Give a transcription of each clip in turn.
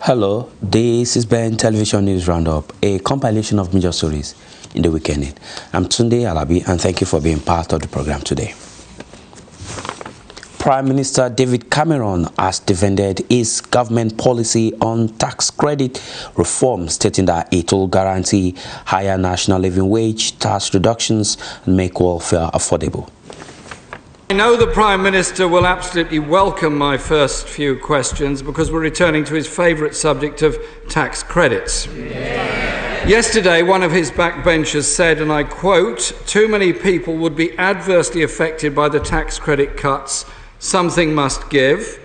Hello, this is Ben Television News Roundup, a compilation of major stories in the weekend. I'm Tunde Alabi, and thank you for being part of the program today. Prime Minister David Cameron has defended his government policy on tax credit reform, stating that it will guarantee higher national living wage, tax reductions, and make welfare affordable. I know the Prime Minister will absolutely welcome my first few questions because we're returning to his favourite subject of tax credits. Yesterday, one of his backbenchers said, and I quote, "Too many people would be adversely affected by the tax credit cuts. Something must give.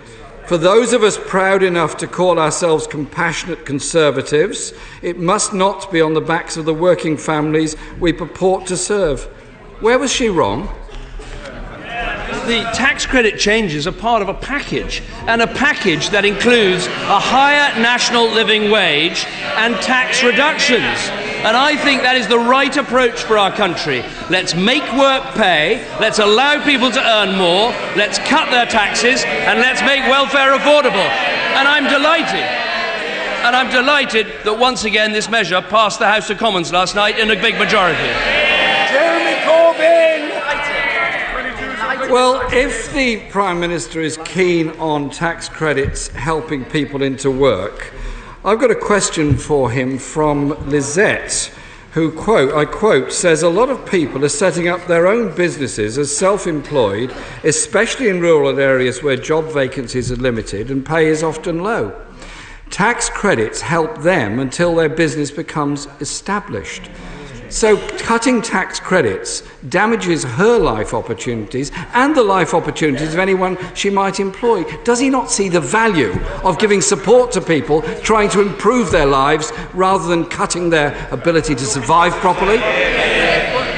For those of us proud enough to call ourselves compassionate Conservatives, it must not be on the backs of the working families we purport to serve." Where was she wrong? The tax credit changes are part of a package, and a package that includes a higher national living wage and tax reductions. And I think that is the right approach for our country. Let's make work pay, let's allow people to earn more, let's cut their taxes, and let's make welfare affordable. And I'm delighted that once again this measure passed the House of Commons last night in a big majority. Jeremy Corbyn! Well, if the Prime Minister is keen on tax credits helping people into work, I've got a question for him from Lizette, who, I quote, says a lot of people are setting up their own businesses as self-employed, especially in rural areas where job vacancies are limited and pay is often low. Tax credits help them until their business becomes established. So cutting tax credits damages her life opportunities and the life opportunities of anyone she might employ. Does he not see the value of giving support to people trying to improve their lives rather than cutting their ability to survive properly?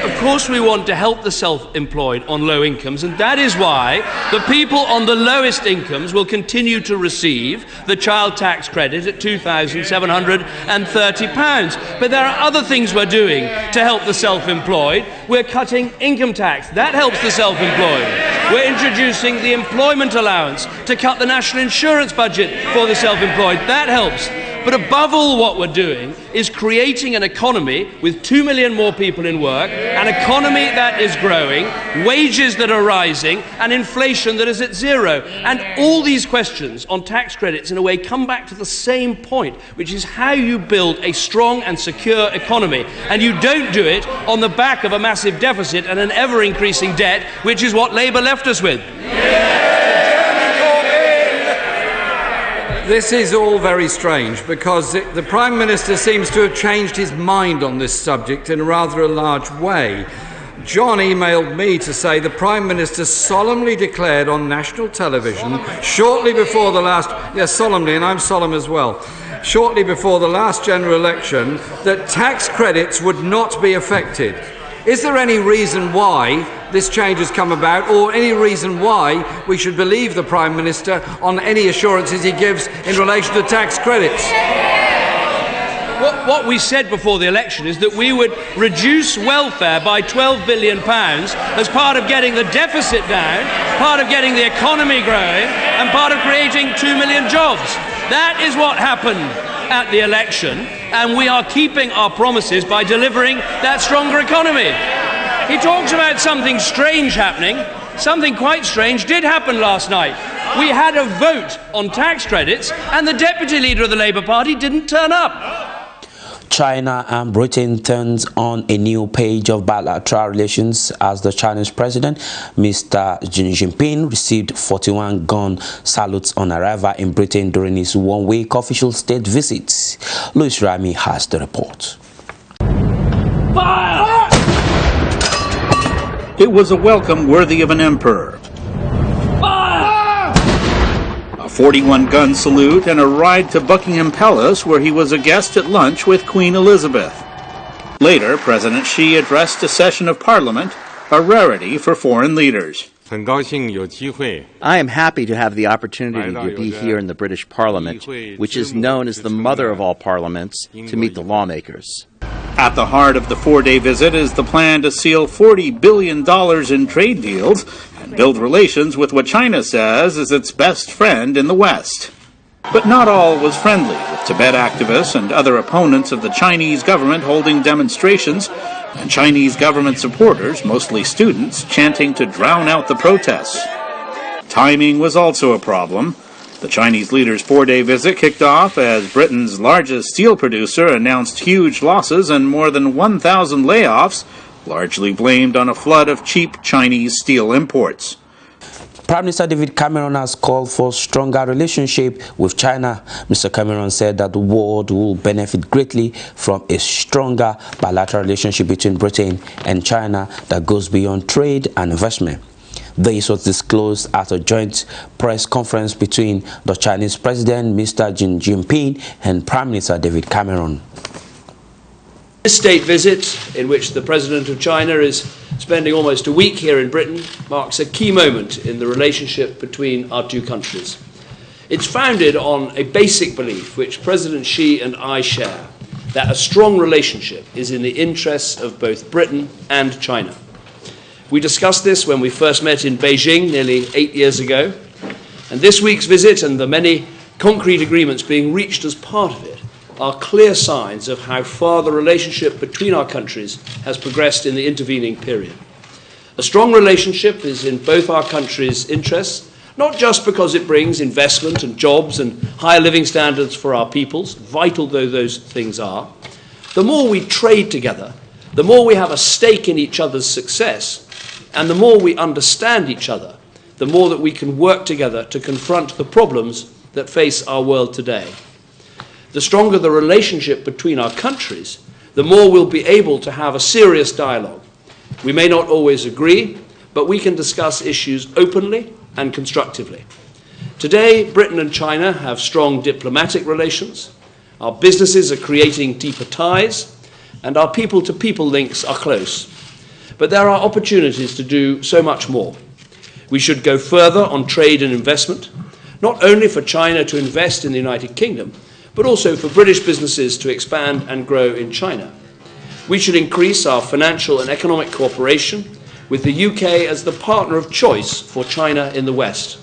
Of course we want to help the self-employed on low incomes, and that is why the people on the lowest incomes will continue to receive the child tax credit at £2,730. But there are other things we're doing to help the self-employed. We're cutting income tax. That helps the self-employed. We're introducing the employment allowance to cut the national insurance budget for the self-employed. That helps. But above all, what we're doing is creating an economy with 2 million more people in work, an economy that is growing, wages that are rising, and inflation that is at zero. And all these questions on tax credits, in a way, come back to the same point, which is how you build a strong and secure economy. And you don't do it on the back of a massive deficit and an ever-increasing debt, which is what Labour left us with. This is all very strange because the Prime Minister seems to have changed his mind on this subject in rather a large way. John emailed me to say the Prime Minister solemnly declared on national television shortly before the last, yes, solemnly, and I'm solemn as well, shortly before the last general election that tax credits would not be affected. Is there any reason why this change has come about, or any reason why we should believe the Prime Minister on any assurances he gives in relation to tax credits? What we said before the election is that we would reduce welfare by £12 billion as part of getting the deficit down, part of getting the economy growing, and part of creating 2 million jobs. That is what happened at the election, and we are keeping our promises by delivering that stronger economy. He talks about something strange happening. Something quite strange did happen last night. We had a vote on tax credits, and the Deputy Leader of the Labour Party didn't turn up. China and Britain turns on a new page of bilateral relations as the Chinese President, Mr. Xi Jinping, received 41 gun salutes on arrival in Britain during his one-week official state visit. Louis Rami has the report. Fire! It was a welcome worthy of an emperor. A 41-gun salute and a ride to Buckingham Palace, where he was a guest at lunch with Queen Elizabeth. Later, President Xi addressed a session of Parliament, a rarity for foreign leaders. I am happy to have the opportunity to be here in the British Parliament, which is known as the mother of all parliaments, to meet the lawmakers. At the heart of the four-day visit is the plan to seal $40 billion in trade deals and build relations with what China says is its best friend in the West. But not all was friendly, with Tibet activists and other opponents of the Chinese government holding demonstrations, and Chinese government supporters, mostly students, chanting to drown out the protests. Timing was also a problem. The Chinese leader's 4-day visit kicked off as Britain's largest steel producer announced huge losses and more than 1,000 layoffs, largely blamed on a flood of cheap Chinese steel imports. Prime Minister David Cameron has called for a stronger relationship with China. Mr. Cameron said that the world will benefit greatly from a stronger bilateral relationship between Britain and China that goes beyond trade and investment. This was disclosed at a joint press conference between the Chinese President, Mr. Xi Jinping, and Prime Minister David Cameron. This state visit, in which the President of China is spending almost a week here in Britain, marks a key moment in the relationship between our two countries. It's founded on a basic belief, which President Xi and I share, that a strong relationship is in the interests of both Britain and China. We discussed this when we first met in Beijing nearly 8 years ago, and this week's visit and the many concrete agreements being reached as part of it are clear signs of how far the relationship between our countries has progressed in the intervening period. A strong relationship is in both our countries' interests, not just because it brings investment and jobs and higher living standards for our peoples, vital though those things are. The more we trade together, the more we have a stake in each other's success, and the more we understand each other, the more that we can work together to confront the problems that face our world today. The stronger the relationship between our countries, the more we'll be able to have a serious dialogue. We may not always agree, but we can discuss issues openly and constructively. Today, Britain and China have strong diplomatic relations, our businesses are creating deeper ties, and our people-to-people links are close. But there are opportunities to do so much more. We should go further on trade and investment, not only for China to invest in the United Kingdom, but also for British businesses to expand and grow in China. We should increase our financial and economic cooperation with the UK as the partner of choice for China in the West.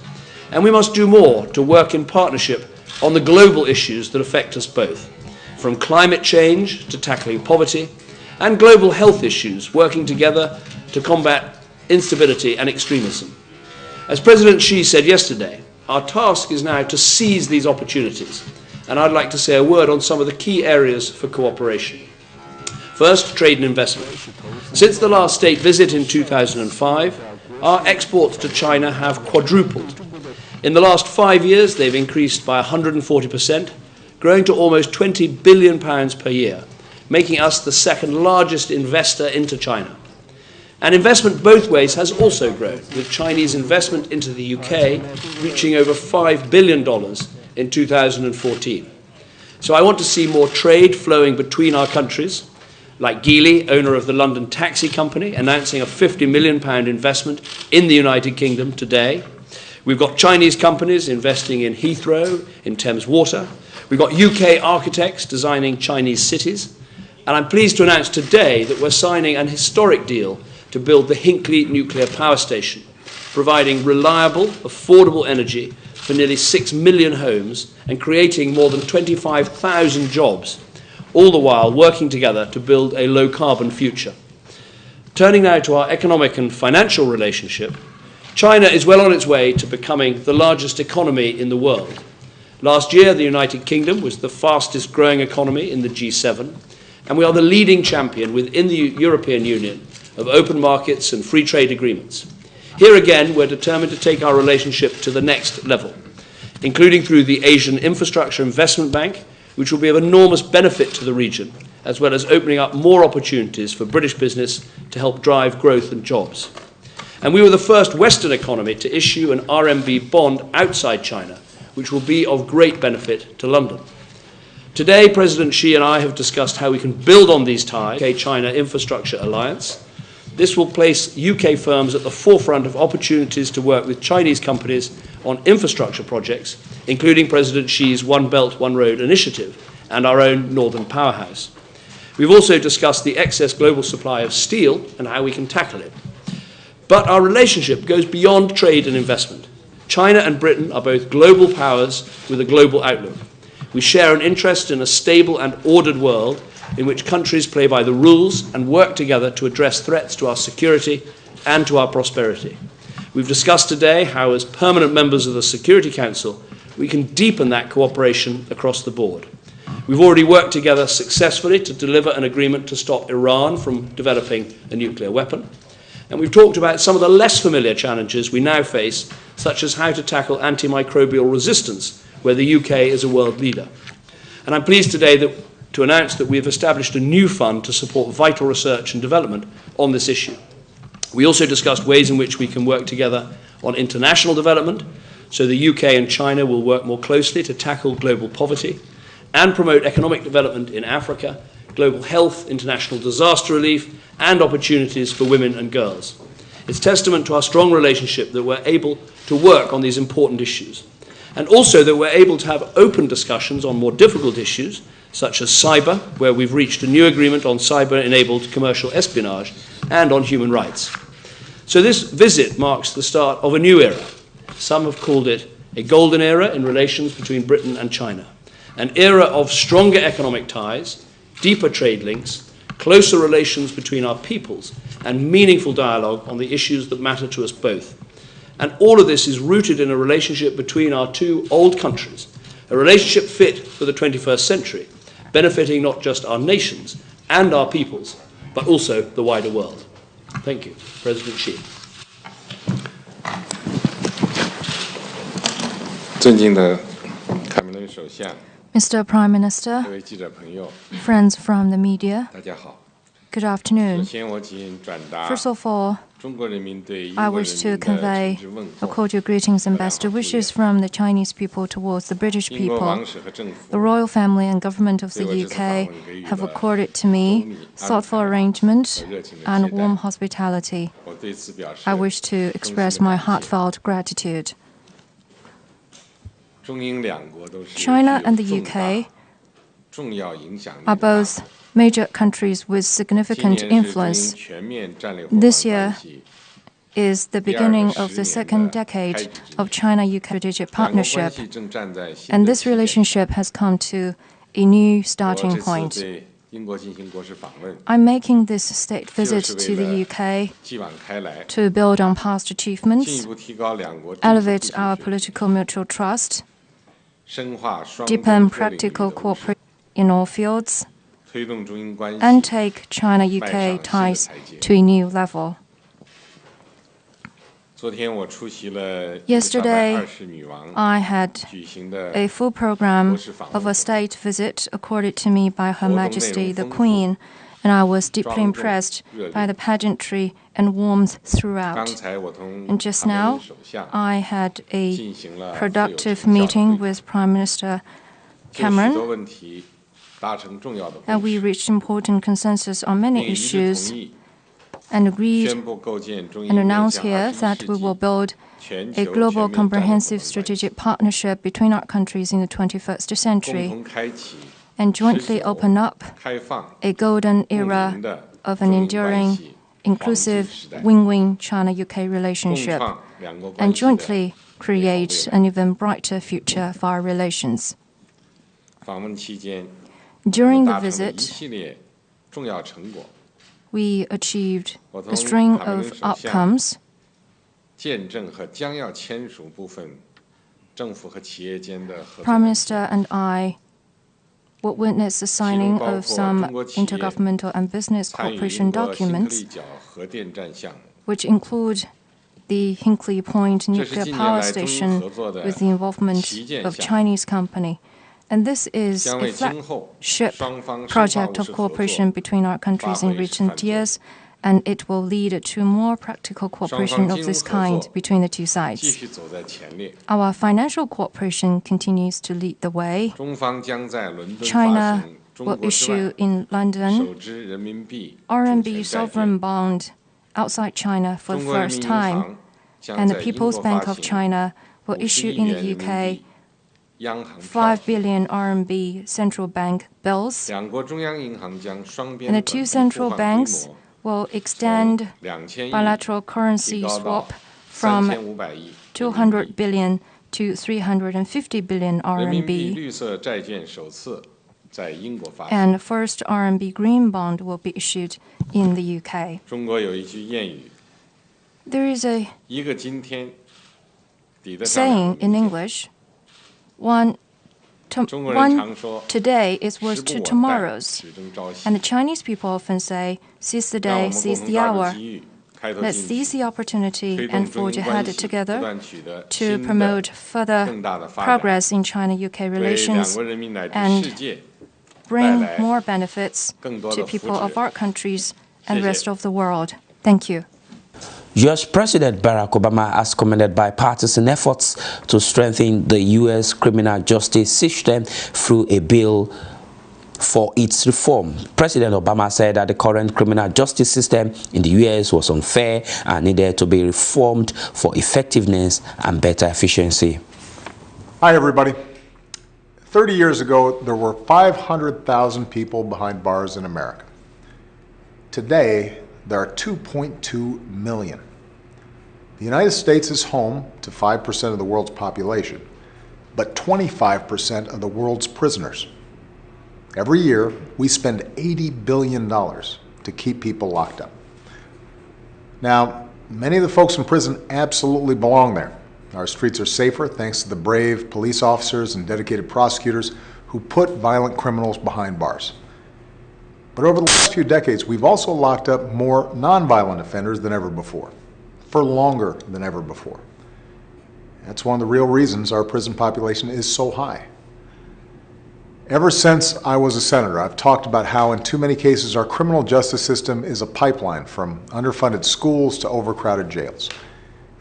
And we must do more to work in partnership on the global issues that affect us both, from climate change to tackling poverty, and global health issues, working together to combat instability and extremism. As President Xi said yesterday, our task is now to seize these opportunities, and I'd like to say a word on some of the key areas for cooperation. First, trade and investment. Since the last state visit in 2005, our exports to China have quadrupled. In the last 5 years, they've increased by 140%, growing to almost £20 billion per year, making us the second largest investor into China. And investment both ways has also grown, with Chinese investment into the UK reaching over $5 billion in 2014. So I want to see more trade flowing between our countries, like Geely, owner of the London Taxi Company, announcing a £50 million investment in the United Kingdom today. We've got Chinese companies investing in Heathrow, in Thames Water. We've got UK architects designing Chinese cities. And I'm pleased to announce today that we're signing an historic deal to build the Hinkley nuclear power station, providing reliable, affordable energy for nearly 6 million homes and creating more than 25,000 jobs, all the while working together to build a low-carbon future. Turning now to our economic and financial relationship, China is well on its way to becoming the largest economy in the world. Last year, the United Kingdom was the fastest growing economy in the G7, and we are the leading champion within the European Union of open markets and free trade agreements. Here again, we're determined to take our relationship to the next level, including through the Asian Infrastructure Investment Bank, which will be of enormous benefit to the region, as well as opening up more opportunities for British business to help drive growth and jobs. And we were the first Western economy to issue an RMB bond outside China, which will be of great benefit to London. Today, President Xi and I have discussed how we can build on these ties, the UK-China Infrastructure Alliance. This will place UK firms at the forefront of opportunities to work with Chinese companies on infrastructure projects, including President Xi's One Belt, One Road initiative and our own Northern Powerhouse. We've also discussed the excess global supply of steel and how we can tackle it. But our relationship goes beyond trade and investment. China and Britain are both global powers with a global outlook. We share an interest in a stable and ordered world in which countries play by the rules and work together to address threats to our security and to our prosperity. We've discussed today how, as permanent members of the Security Council, we can deepen that cooperation across the board. We've already worked together successfully to deliver an agreement to stop Iran from developing a nuclear weapon. And we've talked about some of the less familiar challenges we now face, such as how to tackle antimicrobial resistance, where the UK is a world leader. And I'm pleased today to announce that we have established a new fund to support vital research and development on this issue. We also discussed ways in which we can work together on international development, so the UK and China will work more closely to tackle global poverty and promote economic development in Africa, global health, international disaster relief, and opportunities for women and girls. It's testament to our strong relationship that we're able to work on these important issues, and also that we're able to have open discussions on more difficult issues, such as cyber, where we've reached a new agreement on cyber-enabled commercial espionage, and on human rights. So this visit marks the start of a new era. Some have called it a golden era in relations between Britain and China, an era of stronger economic ties, deeper trade links, closer relations between our peoples, and meaningful dialogue on the issues that matter to us both. And all of this is rooted in a relationship between our two old countries, a relationship fit for the 21st century, benefiting not just our nations and our peoples, but also the wider world. Thank you, President Xi. 尊敬的卡梅伦首相， Mr. Prime Minister, 各位记者朋友， friends from the media, 大家好。 good 首 afternoon. 先，我谨转达 First of all, 中国人民对英 I 国人 wish to 民的 convey 诚挚问 a 候。 cordial greetings and best wishes from the Chinese people towards the British 英国 people. 王室和政府 The royal family and government of the UK have accorded to me thoughtful arrangement and warm hospitality. 我对此表示 I wish to express my heartfelt gratitude. 中英两国都是 China and the 具有重大 UK 重要影响力 are 的大 both major countries with 今 significant 年是中英 influence. 全面战略伙伴 This 关 year 系 is the beginning of the second decade of China-UK strategic 两国关 partnership, 系正站在新 and 的 this 起点 relationship has come to a new 我 starting 这次 point. 对英国进行国事访问， I'm making this state visit 就是 to 为 the 了 UK 继往开来， to build on past 进一 achievements, 步提高两国政治 elevate 互 our 信水平 political mutual trust, 深化双 deepen 边各领域 practical 的务实 cooperation in all fields, 推动中英关 and 系 take China-UK 迈上新的 ties 台阶。 to a new level. 昨天我出席了 Yesterday, 伊丽莎白二世女王 I had 举行的 a full program of a state visit accorded to me by Her Majesty the Queen, and I was deeply impressed by the pageantry and warmth 刚 throughout. 才我同 And just 卡梅伦 now, 首相 I had a 进行了富有 productive 成效的 meeting 会 with Prime Minister 就许多 Cameron, 问题达成重要的 and 共 we 识， reached important consensus on 并 many 一致 issues 同意 and agreed 宣布构建中英 and 面 announced 向 here 21 that 世 we will 纪 build 全 a 球 global 全面战略伙伴 comprehensive 关系， strategic partnership between our countries in the 21st 共 century, 同开启 and jointly 持久 open up 开放 a golden 共 era 赢的 of 中 an 英关 enduring, 系 inclusive, 黄金时代， win-win China-UK 共 relationship, 创两国关 and 系的 jointly create an even brighter future for our relations. 访问期间， During 达 the 成了一 visit, 系列重要成果， we achieved 我 a 同 string 卡梅伦 of 首相 outcomes, 见证和将要签署部分政府和企业间的合作 Prime 文件 Minister and I will witness the signing of some intergovernmental and business 参与 cooperation 英国辛克 documents, 利角核电站项目。 which include the Hinkley Point 这是 nuclear 近年 power 来中英 station 合作的 with the involvement 旗舰 of 项目， Chinese company. And this is 将 a 为今后 flagship 双方深化 project 务 of 实合 cooperation 作， between our countries in 发挥示范 recent 作用。 years, and it will lead to more practical cooperation of this 双方金融合 kind 作 between the two 继 sides. 续走在前列。 Our financial cooperation continues to lead the way. 中方将在伦敦发 China 行中 will 国之 issue 外 in London 首支人民币主 RMB 权债 sovereign 券。 bond outside China for 中 the 国人民 first 银 time, 行将 and the 在英 People's 国 Bank 发 of 行 China will 50 issue 亿 in 元 the 人民 UK 币央行票5据。 billion RMB central bank bills, 两国中央银行将双边 and the 本 two 币 central 互换规 banks 模 will extend 从2000亿 bilateral 提 currency 高到 swap from 3500亿。200 billion to 350 billion RMB. And first RMB green bond will be issued in the UK. There is a saying in English, one today is worth two tomorrows. And the Chinese people often say, seize the day, seize the hour. Let's seize the opportunity and forge ahead together to promote further progress in China-UK relations and bring more benefits to people of our countries and the rest of the world. Thank you. U.S. President Barack Obama has commended bipartisan efforts to strengthen the U.S. criminal justice system through a bill for its reform. President Obama said that the current criminal justice system in the U.S. was unfair and needed to be reformed for effectiveness and better efficiency. Hi, everybody. 30 years ago, there were 500,000 people behind bars in America. Today, there are 2.2 million. The United States is home to 5% of the world's population, but 25% of the world's prisoners. Every year, we spend $80 billion to keep people locked up. Now, many of the folks in prison absolutely belong there. Our streets are safer thanks to the brave police officers and dedicated prosecutors who put violent criminals behind bars. But over the last few decades, we've also locked up more nonviolent offenders than ever before, for longer than ever before. That's one of the real reasons our prison population is so high. Ever since I was a senator, I've talked about how in too many cases our criminal justice system is a pipeline from underfunded schools to overcrowded jails.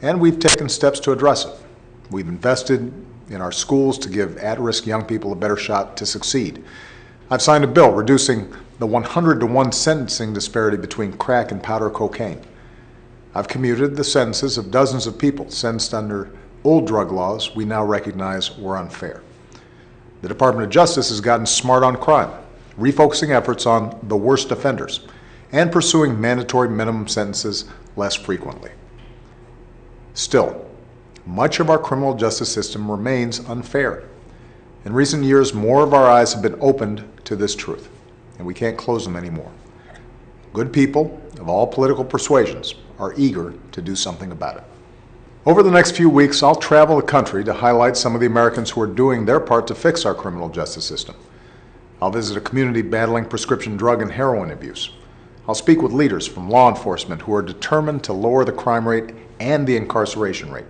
And we've taken steps to address it. We've invested in our schools to give at-risk young people a better shot to succeed. I've signed a bill reducing the 100-to-1 sentencing disparity between crack and powder cocaine. I've commuted the sentences of dozens of people sentenced under old drug laws we now recognize were unfair. The Department of Justice has gotten smart on crime, refocusing efforts on the worst offenders and pursuing mandatory minimum sentences less frequently. Still, much of our criminal justice system remains unfair. In recent years, more of our eyes have been opened to this truth, and we can't close them anymore. Good people of all political persuasions are eager to do something about it. Over the next few weeks, I'll travel the country to highlight some of the Americans who are doing their part to fix our criminal justice system. I'll visit a community battling prescription drug and heroin abuse. I'll speak with leaders from law enforcement who are determined to lower the crime rate and the incarceration rate,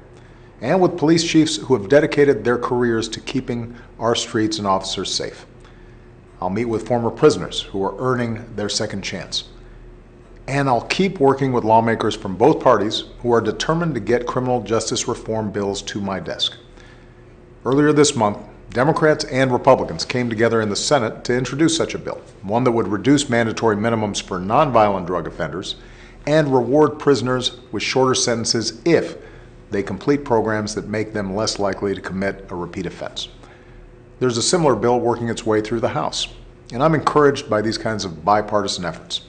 and with police chiefs who have dedicated their careers to keeping our streets and officers safe. I'll meet with former prisoners who are earning their second chance. And I'll keep working with lawmakers from both parties who are determined to get criminal justice reform bills to my desk. Earlier this month, Democrats and Republicans came together in the Senate to introduce such a bill, one that would reduce mandatory minimums for nonviolent drug offenders and reward prisoners with shorter sentences if they complete programs that make them less likely to commit a repeat offense. There's a similar bill working its way through the House, and I'm encouraged by these kinds of bipartisan efforts.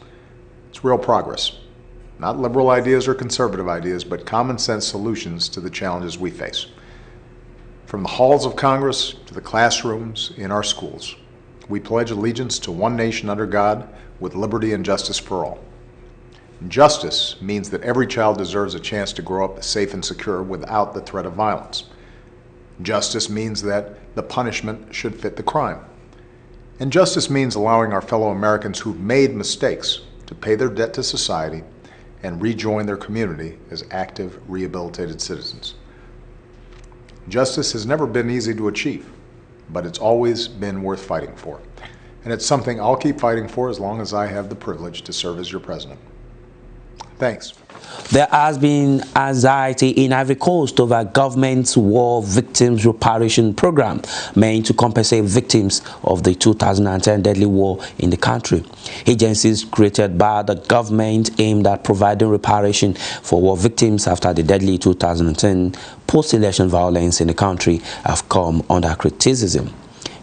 It's real progress. Not liberal ideas or conservative ideas, but common sense solutions to the challenges we face. From the halls of Congress to the classrooms in our schools, we pledge allegiance to one nation under God with liberty and justice for all. Justice means that every child deserves a chance to grow up safe and secure without the threat of violence. Justice means that the punishment should fit the crime. And justice means allowing our fellow Americans who've made mistakes to pay their debt to society and rejoin their community as active, rehabilitated citizens. Justice has never been easy to achieve, but it's always been worth fighting for. And it's something I'll keep fighting for as long as I have the privilege to serve as your president. Thanks. There has been anxiety in Ivory Coast over government's War Victims Reparation Program meant to compensate victims of the 2010 deadly war in the country. Agencies created by the government aimed at providing reparation for war victims after the deadly 2010 post-election violence in the country have come under criticism.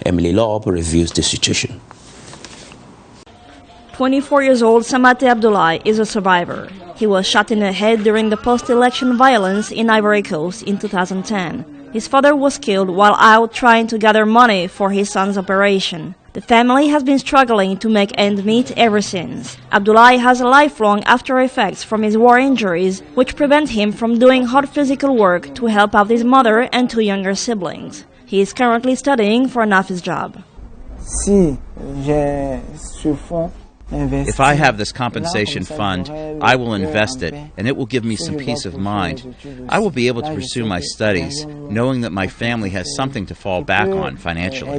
Emily Loeb reviews the situation. 24-year-old Samate Abdoulaye is a survivor. He was shot in the head during the post-election violence in Ivory Coast in 2010. His father was killed while out trying to gather money for his son's operation. The family has been struggling to make ends meet ever since. Abdoulaye has lifelong after effects from his war injuries, which prevent him from doing hard physical work to help out his mother and 2 younger siblings. He is currently studying for an office job. If I have this compensation fund, I will invest it, and it will give me some peace of mind. I will be able to pursue my studies, knowing that my family has something to fall back on financially.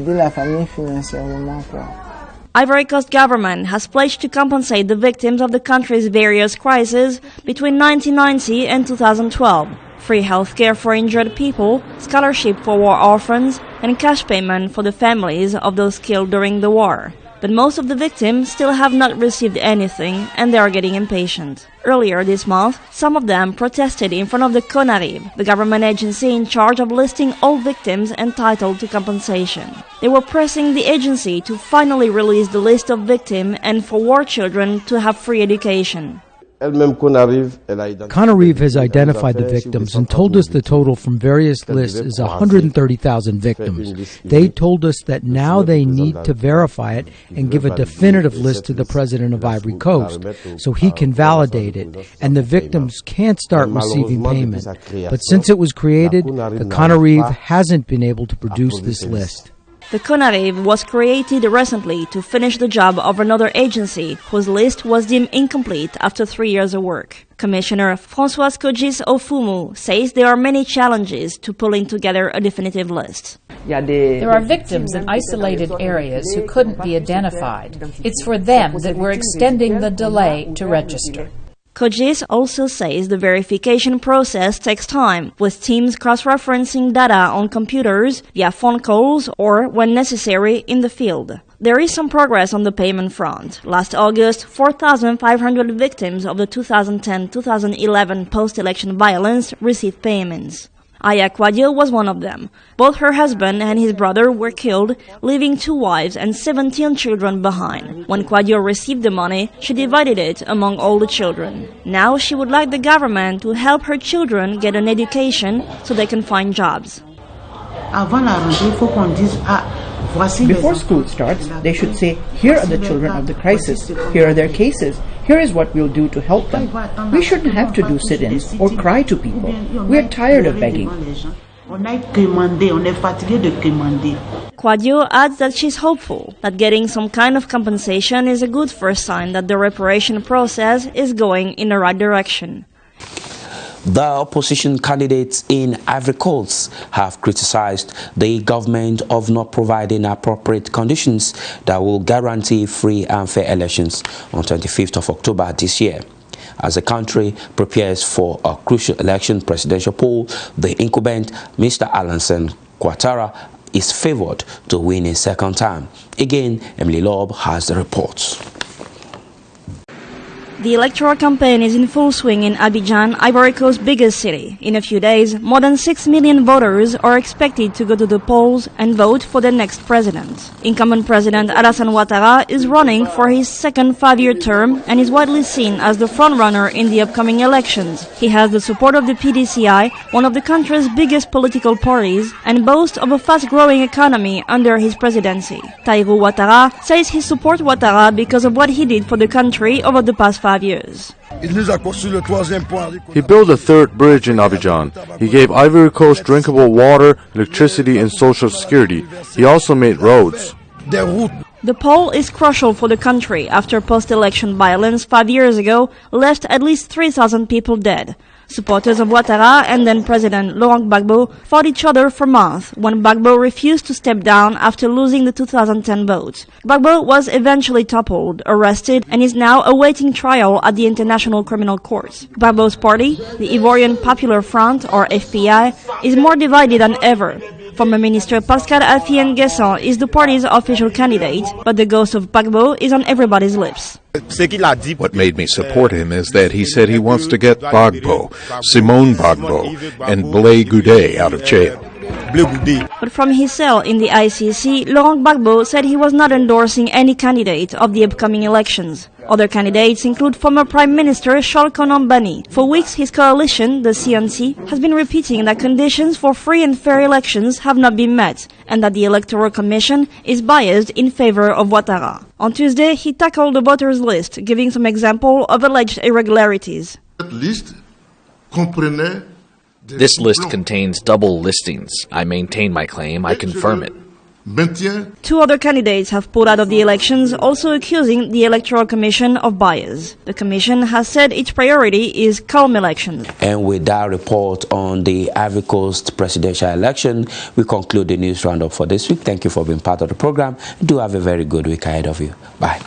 Ivory Coast government has pledged to compensate the victims of the country's various crises between 1990 and 2012. Free health care for injured people, scholarship for war orphans, and cash payment for the families of those killed during the war. But most of the victims still have not received anything, and they are getting impatient. Earlier this month, some of them protested in front of the CONARIB, the government agency in charge of listing all victims entitled to compensation. They were pressing the agency to finally release the list of victims and for war children to have free education. CONARIB has identified the victims and told us the total from various lists is 130,000 victims. They told us that now they need to verify it and give a definitive list to the president of Ivory Coast so he can validate it, and the victims can't start receiving payment. But since it was created, the CONARIB hasn't been able to produce this list. The CONARIB was created recently to finish the job of another agency whose list was deemed incomplete after 3 years of work. Commissioner Françoise Kogis Ofumu says there are many challenges to pulling together a definitive list. There are victims in isolated areas who couldn't be identified. It's for them that we're extending the delay to register. Kogis also says the verification process takes time, with teams cross-referencing data on computers, via phone calls, or, when necessary, in the field. There is some progress on the payment front. Last August, 4,500 victims of the 2010-2011 post-election violence received payments. Aya Kwadio was one of them. Both her husband and his brother were killed, leaving 2 wives and 17 children behind. When Kwadio received the money, she divided it among all the children. Now she would like the government to help her children get an education so they can find jobs. Before school starts, they should say, here are the children of the crisis, here are their cases, here is what we'll do to help them. We shouldn't have to do sit-ins or cry to people. We're tired of begging. Kwadio adds that she's hopeful that getting some kind of compensation is a good first sign that the reparation process is going in the right direction. The opposition candidates in Ivory Coast have criticized the government of not providing appropriate conditions that will guarantee free and fair elections on 25th of October this year. As the country prepares for a crucial election presidential poll, the incumbent Mr. Alassane Ouattara is favored to win a second time. Again, Emily Loeb has the reports. The electoral campaign is in full swing in Abidjan, Ivory Coast's biggest city. In a few days, more than 6 million voters are expected to go to the polls and vote for the next president. Incumbent President Alassane Ouattara is running for his second 5-year term and is widely seen as the frontrunner in the upcoming elections. He has the support of the PDCI, one of the country's biggest political parties, and boasts of a fast-growing economy under his presidency. Tahirou Ouattara says he supports Ouattara because of what he did for the country over the past 5 years. He built a third bridge in Abidjan. He gave Ivory Coast drinkable water, electricity, and social security. He also made roads. The poll is crucial for the country after post-election violence 5 years ago left at least 3,000 people dead. Supporters of Ouattara and then President Laurent Gbagbo fought each other for months when Gbagbo refused to step down after losing the 2010 vote. Gbagbo was eventually toppled, arrested, and is now awaiting trial at the International Criminal Court. Gbagbo's party, the Ivorian Popular Front, or FPI, is more divided than ever. Former Minister Pascal Affi N'Guessan is the party's official candidate, but the ghost of Gbagbo is on everybody's lips. What made me support him is that he said he wants to get Gbagbo, Simone Gbagbo, and Blé Goudet out of jail. But from his cell in the ICC, Laurent Gbagbo said he was not endorsing any candidate of the upcoming elections. Other candidates include former Prime Minister Charles Konan Banny. For weeks, his coalition, the CNC, has been repeating that conditions for free and fair elections have not been met, and that the Electoral Commission is biased in favor of Ouattara. On Tuesday, he tackled the voters list, giving some example of alleged irregularities. This list contains double listings. I maintain my claim. I confirm it. 2 other candidates have pulled out of the elections, also accusing the Electoral Commission of bias. The Commission has said its priority is calm elections. And with that report on the Ivory Coast presidential election, we conclude the news roundup for this week. Thank you for being part of the program. Do have a very good week ahead of you. Bye.